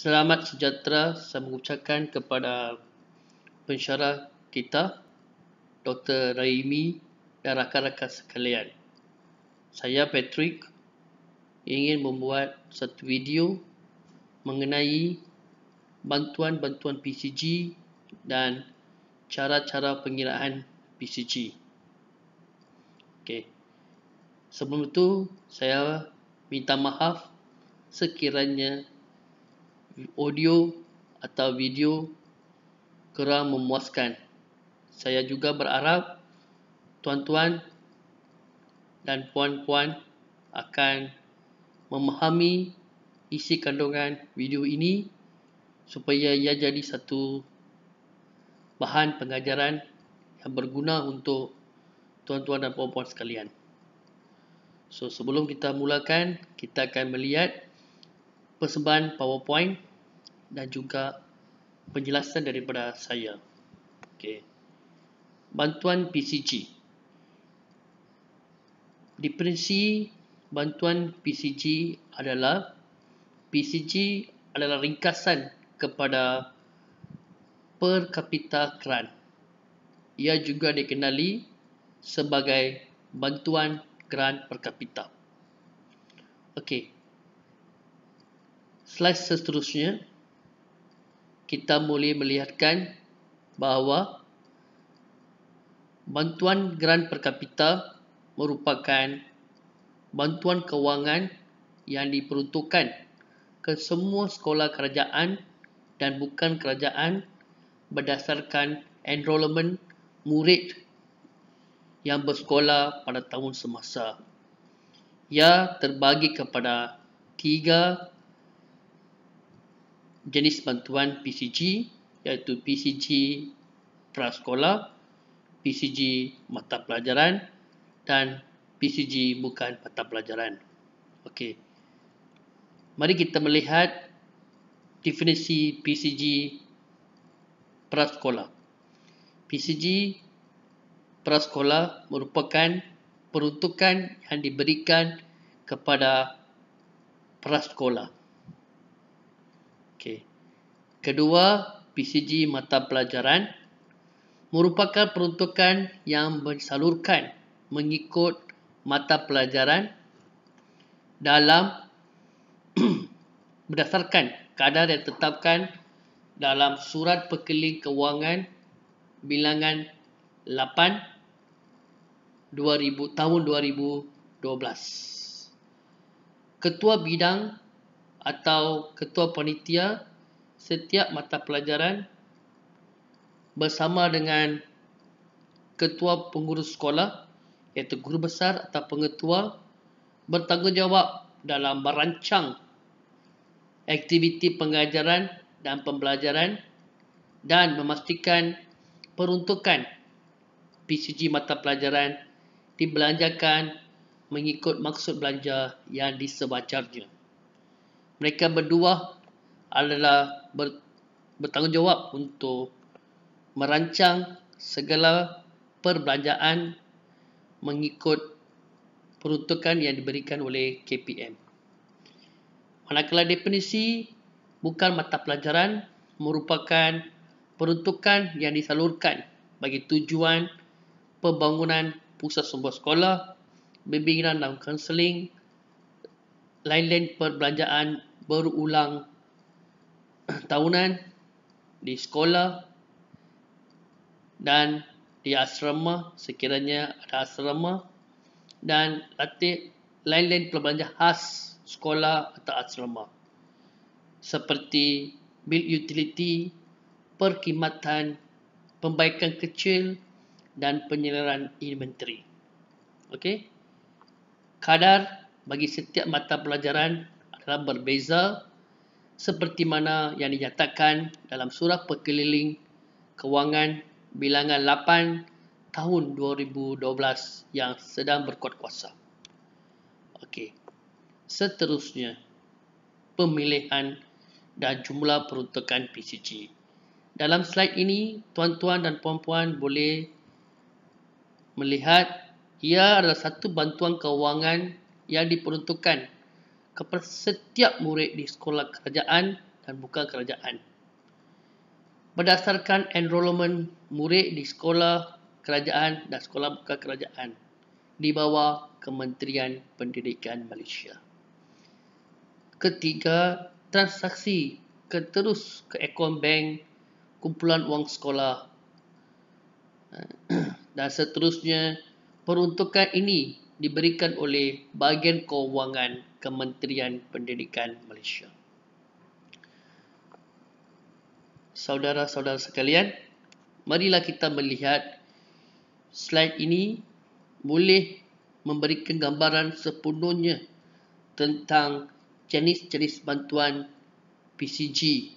Selamat sejahtera saya mengucapkan kepada pensyarah kita, Dr. Raimi dan rakan-rakan sekalian. Saya Patrick ingin membuat satu video mengenai bantuan-bantuan PCG dan cara-cara pengiraan PCG. Okey. Sebelum itu, saya minta maaf sekiranya audio atau video kurang memuaskan. Saya juga berharap tuan-tuan dan puan-puan akan memahami isi kandungan video ini supaya ia jadi satu bahan pengajaran yang berguna untuk tuan-tuan dan puan-puan sekalian. So, sebelum kita mulakan, kita akan melihat persembahan PowerPoint dan juga penjelasan daripada saya. Okey. Bantuan PCG. Definisi bantuan PCG adalah ringkasan kepada per capita grant. Ia juga dikenali sebagai bantuan grant per capita. Okey. Slide seterusnya, kita boleh melihatkan bahawa bantuan grant per capita merupakan bantuan kewangan yang diperuntukkan ke semua sekolah kerajaan dan bukan kerajaan berdasarkan enrolment murid yang bersekolah pada tahun semasa. Ia terbagi kepada 3 jenis bantuan PCG, iaitu PCG prasekolah, PCG mata pelajaran dan PCG bukan mata pelajaran. Okey. Mari kita melihat definisi PCG prasekolah. PCG prasekolah merupakan peruntukan yang diberikan kepada prasekolah. Okey. Kedua, PCG mata pelajaran merupakan peruntukan yang disalurkan mengikut mata pelajaran dalam berdasarkan kadar yang ditetapkan dalam Surat Perkeliling Kewangan Bilangan 8 tahun 2012. Ketua bidang atau ketua panitia setiap mata pelajaran bersama dengan ketua pengurus sekolah, iaitu guru besar atau pengetua, bertanggungjawab dalam merancang aktiviti pengajaran dan pembelajaran dan memastikan peruntukan PCG mata pelajaran dibelanjakan mengikut maksud belanja yang disewajarnya. Mereka berdua adalah bertanggungjawab untuk merancang segala perbelanjaan mengikut peruntukan yang diberikan oleh KPM. Manakala definisi bukan mata pelajaran merupakan peruntukan yang disalurkan bagi tujuan pembangunan pusat sumber sekolah, bimbingan dan kaunseling, lain-lain perbelanjaan berulang tahunan di sekolah dan di asrama sekiranya ada asrama, dan lain-lain perbelanjaan khas sekolah atau asrama seperti bil utility, perkhidmatan, pembaikan kecil dan penyelidikan inventory. Okey. Kadar bagi setiap mata pelajaran adalah berbeza seperti mana yang dinyatakan dalam Surat Perkeliling Kewangan Bilangan 8 tahun 2012 yang sedang berkuat kuasa. Okey. Seterusnya, pemilihan dan jumlah peruntukan PCG. Dalam slide ini, tuan-tuan dan puan-puan boleh melihat ia adalah satu bantuan kewangan yang diperuntukkan kepada setiap murid di sekolah kerajaan dan bukan kerajaan. Berdasarkan enrolment murid di sekolah kerajaan dan sekolah bukan kerajaan di bawah Kementerian Pendidikan Malaysia. Ketiga, transaksi terus ke akaun bank, kumpulan wang sekolah dan seterusnya. Peruntukan ini diberikan oleh Bahagian Kewangan Kementerian Pendidikan Malaysia. Saudara-saudara sekalian, marilah kita melihat slide ini boleh memberikan gambaran sepenuhnya tentang jenis-jenis bantuan PCG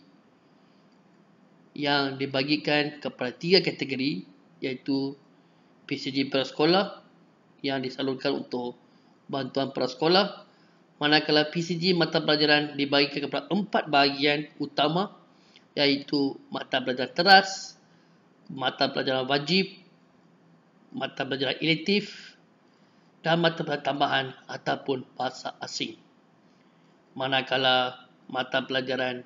yang dibagikan kepada 3 kategori, iaitu PCG prasekolah yang disalurkan untuk bantuan prasekolah, manakala PCG mata pelajaran dibagikan kepada 4 bahagian utama, iaitu mata pelajaran teras, mata pelajaran wajib, mata pelajaran elektif dan mata pelajaran tambahan ataupun bahasa asing. Manakala mata pelajaran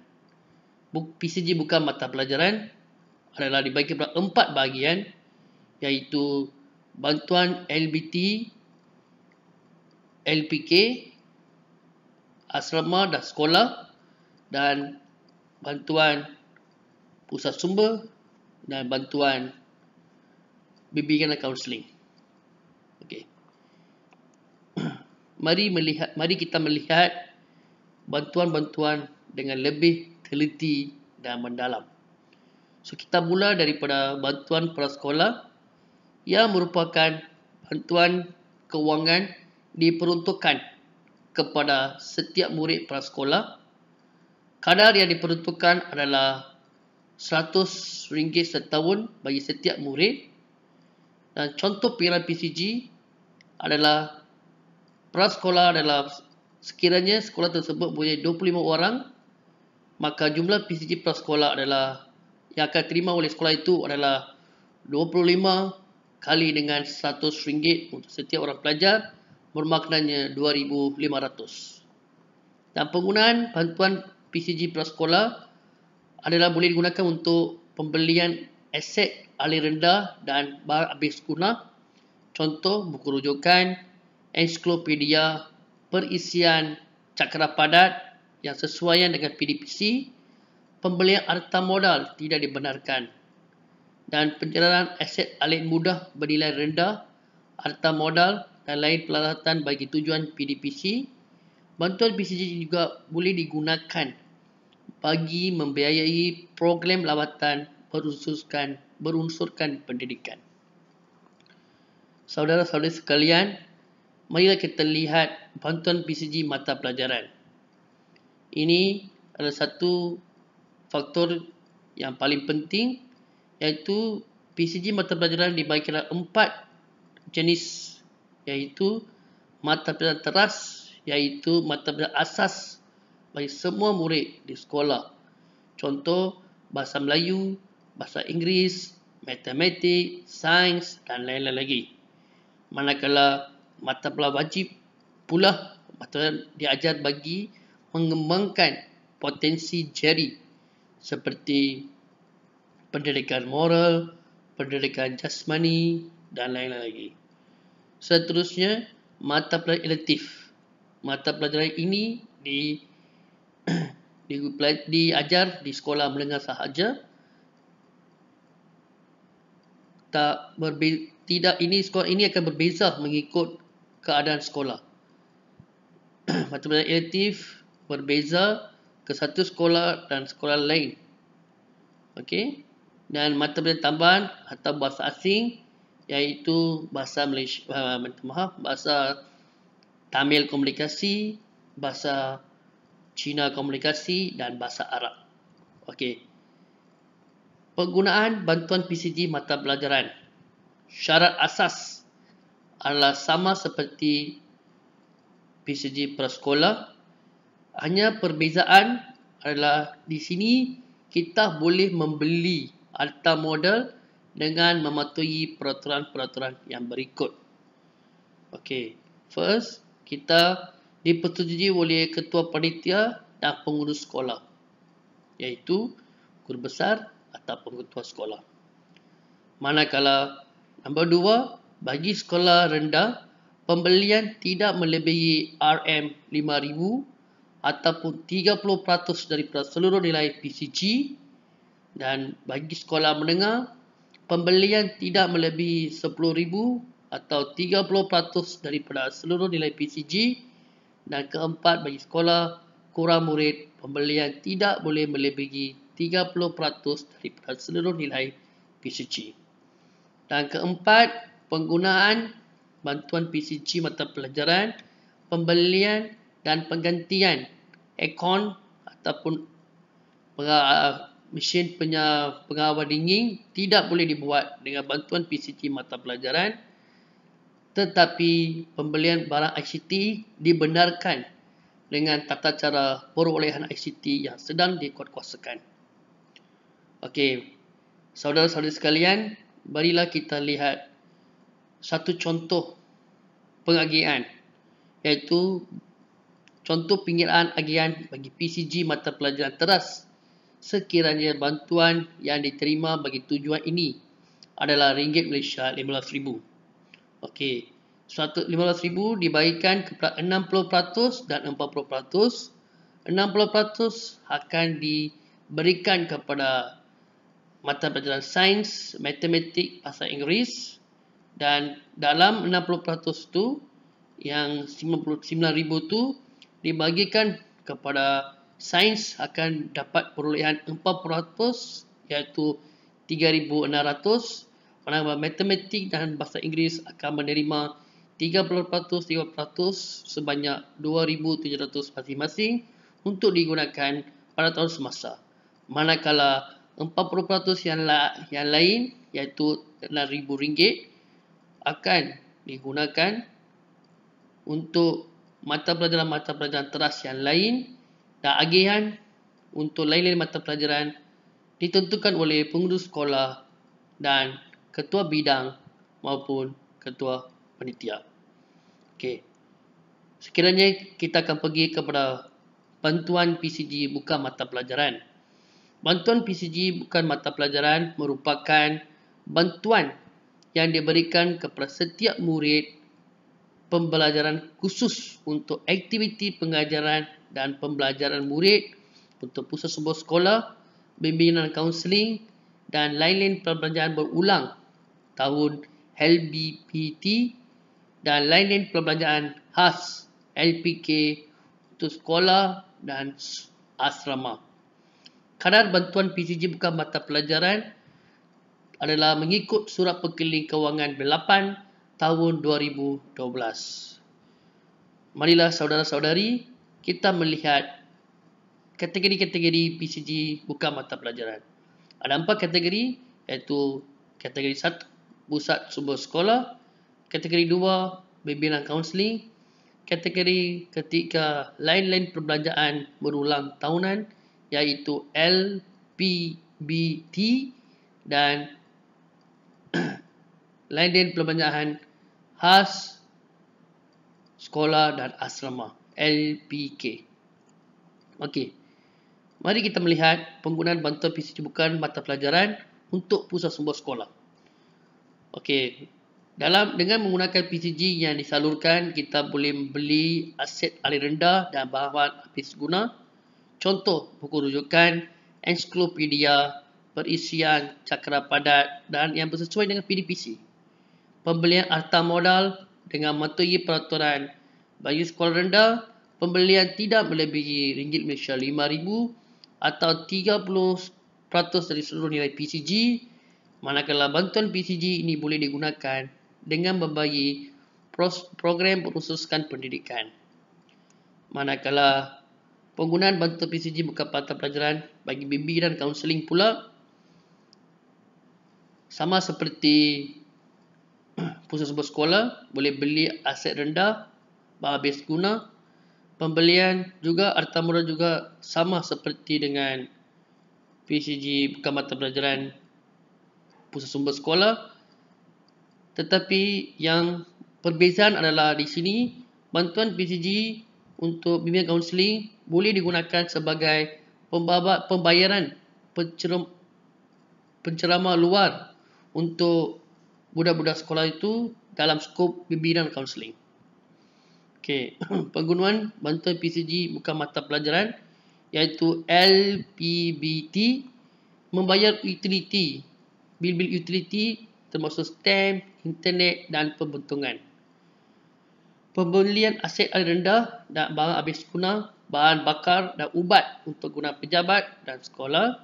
PCG bukan mata pelajaran adalah dibagi kepada 4 bahagian, iaitu bantuan LBT, LPK, asrama dan sekolah, dan bantuan pusat sumber dan bantuan bimbingan dan kaunseling. Okey. Mari kita melihat bantuan-bantuan dengan lebih teliti dan mendalam. So kita mula daripada bantuan prasekolah yang merupakan bantuan kewangan diperuntukkan kepada setiap murid prasekolah. Kadar yang diperuntukkan adalah RM100 setahun bagi setiap murid. Dan contoh pilihan PCG adalah prasekolah adalah sekiranya sekolah tersebut punya 25 orang, maka jumlah PCG prasekolah adalah yang akan terima oleh sekolah itu adalah 25 kali dengan RM100 untuk setiap orang pelajar, bermaknanya RM2,500. Dan penggunaan bantuan PCG prasekolah adalah boleh digunakan untuk pembelian aset alih rendah dan barang habis guna. Contoh, buku rujukan, ensiklopedia, perisian cakra padat yang sesuaian dengan PDPC, pembelian harta modal tidak dibenarkan, dan penjarahan aset alih mudah bernilai rendah, harta modal dan lain peralatan bagi tujuan PDPC. Bantuan PCG juga boleh digunakan bagi membiayai program lawatan berunsurkan pendidikan. Saudara-saudari sekalian, marilah kita lihat bantuan PCG mata pelajaran. Ini adalah satu faktor yang paling penting, iaitu PCG mata pelajaran dibagi dalam 4 jenis, iaitu mata pelajaran teras, iaitu mata pelajaran asas bagi semua murid di sekolah. Contoh, bahasa Melayu, bahasa Inggeris, matematik, sains dan lain-lain lagi. Manakala mata pelajaran wajib pula diajar bagi mengembangkan potensi jari seperti pendidikan moral, pendidikan jasmani dan lain-lain lagi. Seterusnya, mata pelajaran elektif. Mata pelajaran ini diajar di sekolah menengah sahaja. Sekolah ini akan berbeza mengikut keadaan sekolah. Mata pelajaran elektif berbeza ke satu sekolah dan sekolah lain. Okey. Dan mata pelajaran tambahan atau bahasa asing, iaitu bahasa Malaysia, bahasa Tamil komunikasi, bahasa Cina komunikasi dan bahasa Arab. Okey. Penggunaan bantuan PCG mata pelajaran. Syarat asas adalah sama seperti PCG prasekolah. Hanya perbezaan adalah di sini kita boleh membeli harta modal dengan mematuhi peraturan-peraturan yang berikut. Okey. First, kita dipersetujui oleh ketua panitia dan pengurus sekolah. iaitu guru besar ataupun ketua sekolah. Manakala nombor 2, bagi sekolah rendah, pembelian tidak melebihi RM5,000 ataupun 30% daripada seluruh nilai PCG, dan bagi sekolah menengah, pembelian tidak melebihi RM10,000 atau 30% daripada seluruh nilai PCG, dan keempat, bagi sekolah kurang murid, pembelian tidak boleh melebihi 30% daripada seluruh nilai PCG. Dan keempat, penggunaan bantuan PCG mata pelajaran, pembelian dan penggantian aircon ataupun mesin pengawal dingin tidak boleh dibuat dengan bantuan PCG mata pelajaran, tetapi pembelian barang ICT dibenarkan dengan tata cara perolehan ICT yang sedang dikuatkuasakan. Okey, saudara-saudari sekalian, marilah kita lihat satu contoh pengagihan, iaitu contoh pengiraan agihan bagi PCG mata pelajaran teras sekiranya bantuan yang diterima bagi tujuan ini adalah ringgit Malaysia RM15,000. Okey, RM15,000 dibagikan kepada 60% dan 40%. 60% akan diberikan kepada mata pelajaran sains, matematik, bahasa Inggeris, dan dalam 60% tu yang RM99,000 tu dibagikan kepada sains akan dapat perolehan 4%, iaitu RM3,600. Manakala matematik dan bahasa Inggeris akan menerima 30% sebanyak RM2,700 masing-masing untuk digunakan pada tahun semasa. Manakala 40% yang lain, iaitu RM6,000, akan digunakan untuk mata pelajaran teras yang lain, dan agihan untuk lain-lain mata pelajaran ditentukan oleh pengurus sekolah dan ketua bidang maupun ketua panitia. Okey. Sekiranya kita akan pergi kepada bantuan PCG bukan mata pelajaran. Bantuan PCG bukan mata pelajaran merupakan bantuan yang diberikan kepada setiap murid pembelajaran khusus untuk aktiviti pengajaran dan pembelajaran murid untuk pusat sebuah sekolah, bimbingan kaunseling dan lain-lain pembelajaran berulang tahun LBPT dan lain-lain pembelajaran khas LPK untuk sekolah dan asrama. Kadar bantuan PCG bukan mata pelajaran adalah mengikut Surat Perkeliling Kewangan 8 tahun 2012. Marilah saudara-saudari kita melihat kategori-kategori PCG bukan mata pelajaran. Ada 4 kategori, iaitu kategori 1, pusat sumber sekolah, kategori 2, bimbingan kaunseling, kategori ketiga, lain-lain perbelanjaan berulang tahunan, iaitu LPBT, dan lain-lain perbelanjaan khas sekolah dan asrama, LPK. Okey, mari kita melihat penggunaan bantuan PCG bukan mata pelajaran untuk pusat sumber sekolah. Okey, dengan menggunakan PCG yang disalurkan, kita boleh membeli aset alih rendah dan bahan habis guna. Contoh, buku rujukan, ensiklopedia, perisian, cakra padat dan yang bersesuai dengan PDPC. Pembelian harta modal dengan mematuhi peraturan bagi sekolah rendah, pembelian tidak melebihi ringgit Malaysia RM5,000 atau 30% dari seluruh nilai PCG. Manakala bantuan PCG ini boleh digunakan dengan membagi program berkhususkan pendidikan. Manakala penggunaan bantuan PCG bukan mata pelajaran bagi bimbingan dan kaunseling pula sama seperti pusat sumber sekolah, boleh beli aset rendah, habis guna. Pembelian juga, harta modal juga sama seperti dengan PCG bukan mata pelajaran pusat sumber sekolah. Tetapi yang perbezaan adalah di sini, bantuan PCG untuk bimbingan kaunseling boleh digunakan sebagai pembayaran penceramah luar untuk budak-budak sekolah itu dalam skop bimbingan kaunseling. Okey, penggunaan bantuan PCG bukan mata pelajaran iaitu LPBT, membayar utiliti, bil-bil utiliti termasuk stem, internet dan pembentungan. Pembelian aset rendah dan barang habis guna, bahan bakar dan ubat untuk guna pejabat dan sekolah.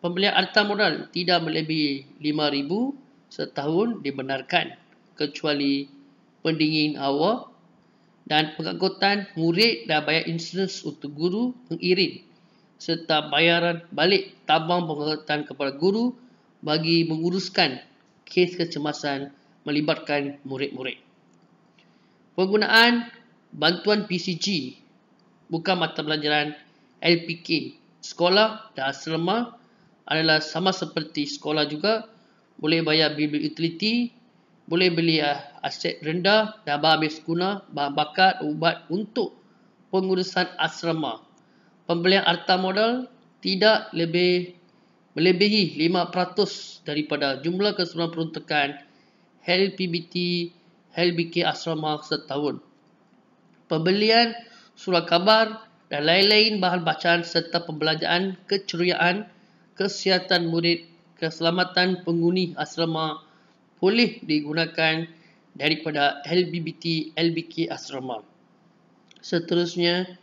Pembelian harta modal tidak melebihi RM5,000 setahun dibenarkan kecuali pendingin hawa, dan pengangkutan murid dan bayar insurans untuk guru pengiring serta bayaran balik tabang pengangkutan kepada guru bagi menguruskan kes kecemasan melibatkan murid-murid. Penggunaan bantuan PCG bukan mata pelajaran LPK sekolah dan asrama adalah sama seperti sekolah juga, boleh bayar bil-bil utiliti, boleh beli aset rendah dan barang habis guna, bahan bakar, ubat untuk pengurusan asrama. Pembelian harta modal tidak melebihi 5% daripada jumlah keseluruhan peruntukan LPBT, LBK asrama setahun. Pembelian surat khabar dan lain-lain bahan bacaan serta pembelajaran keceriaan, kesihatan murid, keselamatan penghuni asrama boleh digunakan daripada LBBT, LBK asrama. Seterusnya,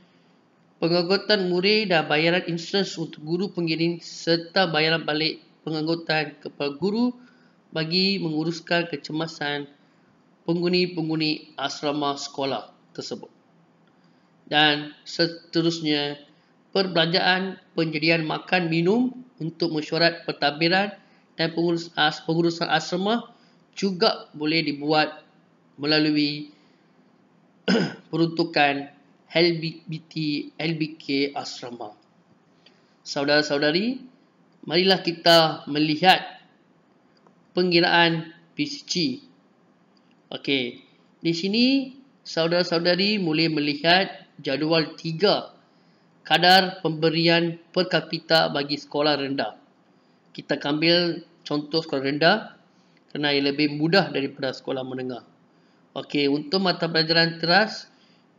pengangkutan murid dan bayaran insurans untuk guru pengiring serta bayaran balik pengangkutan kepada guru bagi menguruskan kecemasan penghuni-penghuni asrama sekolah tersebut. Dan seterusnya, perbelanjaan penyediaan makan minum untuk mesyuarat pentadbiran dan pengurusan asrama juga boleh dibuat melalui peruntukan LBT, LBK asrama. Saudara-saudari, marilah kita melihat pengiraan PCG. Okey, di sini saudara-saudari boleh melihat jadual 3 kadar pemberian per kapita bagi sekolah rendah. Kita ambil contoh sekolah rendah kerana ia lebih mudah daripada sekolah menengah. Okey, untuk mata pelajaran teras,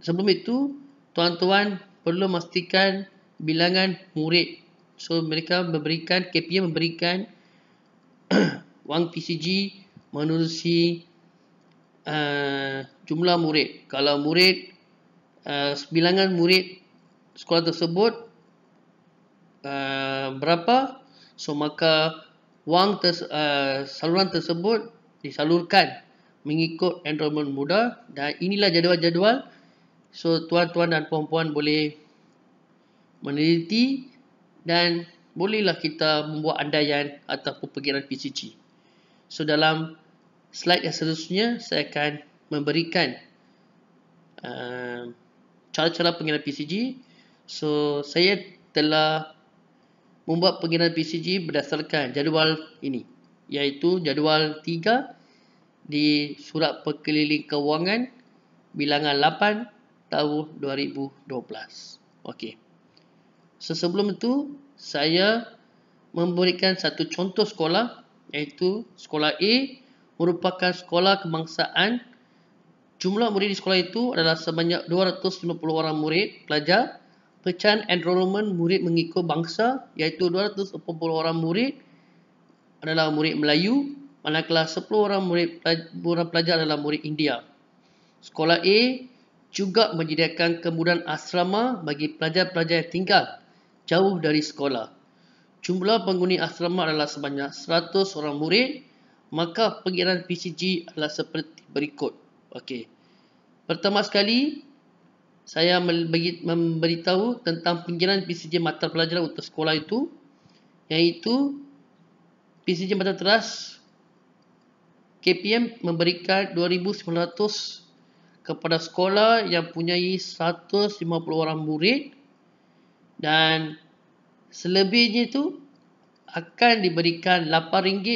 sebelum itu tuan-tuan perlu memastikan bilangan murid. So mereka memberikan, KPM memberikan wang PCG menerusi jumlah murid. Kalau murid bilangan murid sekolah tersebut berapa, so maka wang saluran tersebut disalurkan mengikut enrolment mudah, dan inilah jadual-jadual. So tuan-tuan dan puan-puan boleh meneliti dan bolehlah kita membuat andaian ataupun perkiraan PCG. So dalam slide yang seterusnya saya akan memberikan cara-cara pengiraan PCG. So saya telah membuat pengiraan PCG berdasarkan jadual ini, iaitu jadual 3 di Surat Perkeliling Kewangan bilangan 8 tahun 2012. Okey. So sebelum itu saya memberikan satu contoh sekolah, iaitu sekolah A merupakan sekolah kebangsaan. Jumlah murid di sekolah itu adalah sebanyak 250 orang murid pelajar. Pecahan enrolment murid mengikut bangsa, iaitu 240 orang murid adalah murid Melayu, manakala 10 orang murid pelajar adalah murid India. Sekolah A juga menyediakan kemudahan asrama bagi pelajar-pelajar yang tinggal jauh dari sekolah. Jumlah penghuni asrama adalah sebanyak 100 orang murid, maka pengiraan PCG adalah seperti berikut. Okey. Pertama sekali, saya memberitahu tentang pengiraan PCG mata pelajaran untuk sekolah itu, iaitu PCG mata teras KPM memberikan 2,900 kepada sekolah yang punyai 150 orang murid, dan selebihnya itu akan diberikan RM8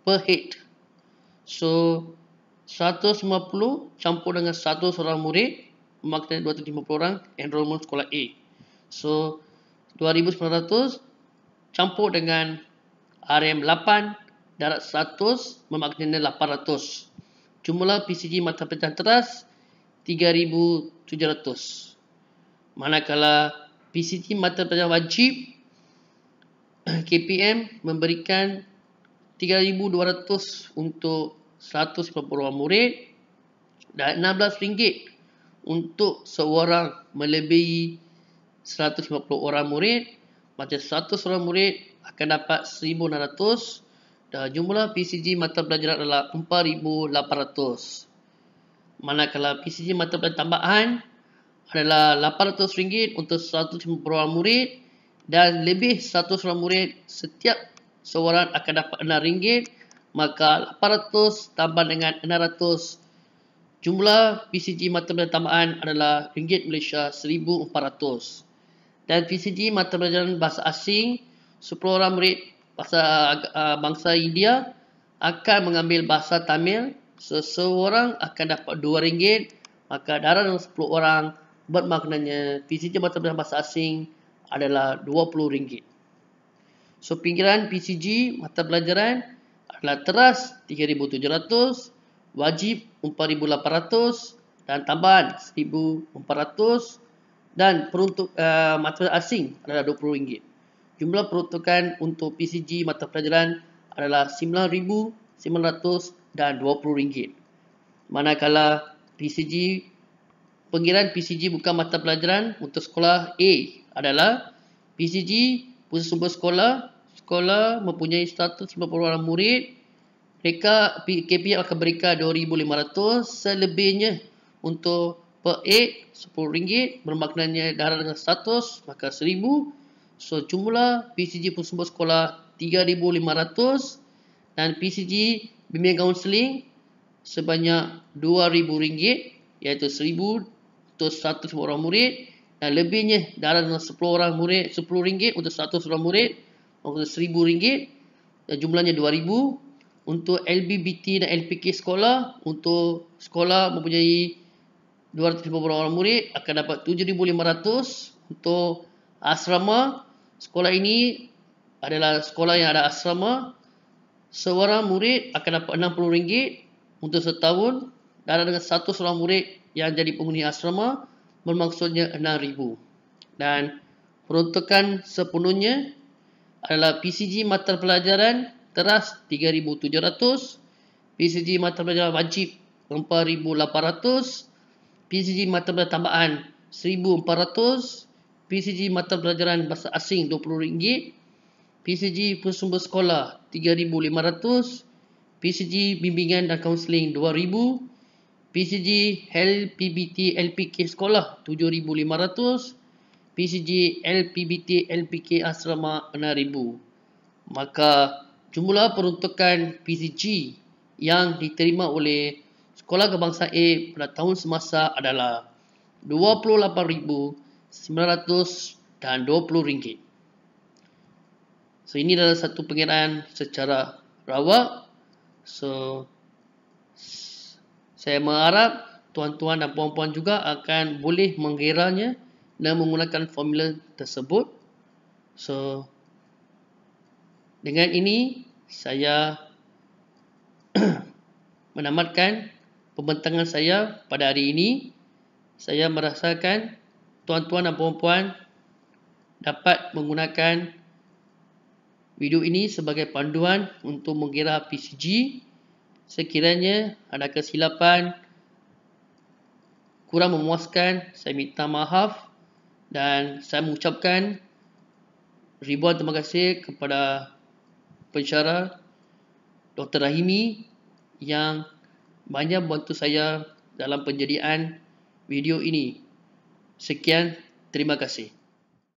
per head. So 150 campur dengan 100 orang murid, maka 250 orang enrolment sekolah A. So 2,900 campur dengan RM8 darat 100 bermakna 800. Jumlah PCG mata pelajaran teras 3,700. Manakala PCG mata pelajaran wajib KPM memberikan 3,200 untuk 150 orang murid dan RM16 untuk seorang melebihi 150 orang murid. Macam 100 orang murid akan dapat 1,600 dan jumlah PCG mata pelajaran adalah 4,800. Manakala PCG mata pelajaran tambahan adalah RM800 untuk 150 orang murid dan lebih 100 orang murid, setiap seorang akan dapat RM6. Maka 800 tambah dengan 600, jumlah PCG mata pelajaran tambahan adalah ringgit Malaysia 1,400. Dan PCG mata pelajaran bahasa asing, 10 orang murid bangsa India akan mengambil bahasa Tamil. Seseorang akan dapat RM2. Maka dalam 10 orang bermaknanya PCG mata pelajaran bahasa asing adalah RM20. So, pinggiran PCG mata pelajaran adalah teras 3,700, wajib 4,800 dan tambahan 1,400, dan peruntuk mata pelajaran asing adalah RM20. Jumlah peruntukan untuk PCG mata pelajaran adalah RM9,900 dan RM20. Manakala pengiraan PCG bukan mata pelajaran untuk sekolah A adalah PCG pusat sumber sekolah mempunyai 150 orang murid. Mereka KPM akan berikan RM2,500. Selebihnya untuk per A RM10 bermaknanya darah dengan 100 maka RM1,000. So, jumlah PCG pusat sumber sekolah RM3,500 dan PCG bimbingan kaunseling sebanyak RM2,000, iaitu RM1,000 untuk 150 orang murid dan lebihnya darah dengan 10 orang murid RM10 untuk 100 orang murid, untuk RM1,000 dan jumlahnya RM2,000. Untuk LBBT dan LPK sekolah, untuk sekolah mempunyai 250 orang murid akan dapat RM7,500. Untuk asrama, sekolah ini adalah sekolah yang ada asrama, seorang murid akan dapat RM60 untuk setahun. Dan dengan 100 orang murid yang jadi penghuni asrama bermaksudnya RM6,000. Dan peruntukan sepenuhnya adalah PCG mata pelajaran teras 3,700, PCG mata pelajaran wajib 4,800, PCG mata pelajaran tambahan 1,400, PCG mata pelajaran bahasa asing RM20, PCG sumber sekolah 3,500, PCG bimbingan dan kaunseling 2,000, PCG LPBT LPK sekolah 7,500, PCG LPBT LPK asrama 6,000. Maka jumlah peruntukan PCG yang diterima oleh Sekolah Kebangsaan A pada tahun semasa adalah RM28,900 dan RM20. So, ini adalah satu pengiraan secara rawak. So, saya mengharap tuan-tuan dan puan-puan juga akan boleh mengiranya dan menggunakan formula tersebut. So, dengan ini saya menamatkan pembentangan saya pada hari ini. Saya merasakan tuan-tuan dan puan-puan dapat menggunakan video ini sebagai panduan untuk mengira PCG. Sekiranya ada kesilapan kurang memuaskan, saya minta maaf dan saya mengucapkan ribuan terima kasih kepada pensyarah Dr. Rahimi yang banyak bantu saya dalam penyediaan video ini. Sekian, terima kasih.